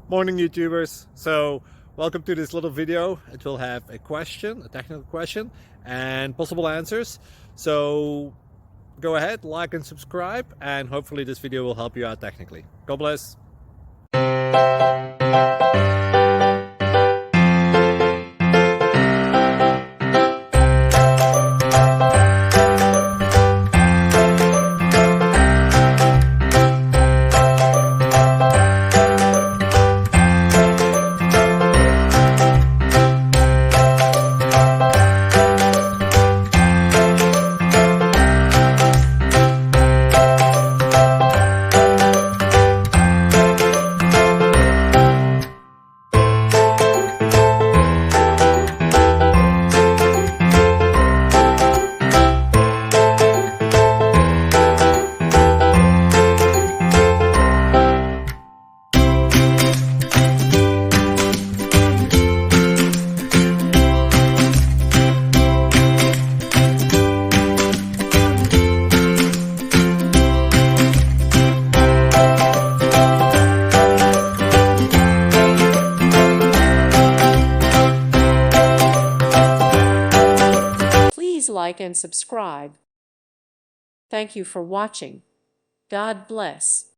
Morning YouTubers. So welcome to this little video. It will have a question, a technical question, and possible answers. So go ahead, like and subscribe, and hopefully this video will help you out technically. God bless. Please like and subscribe. Thank you for watching. God bless.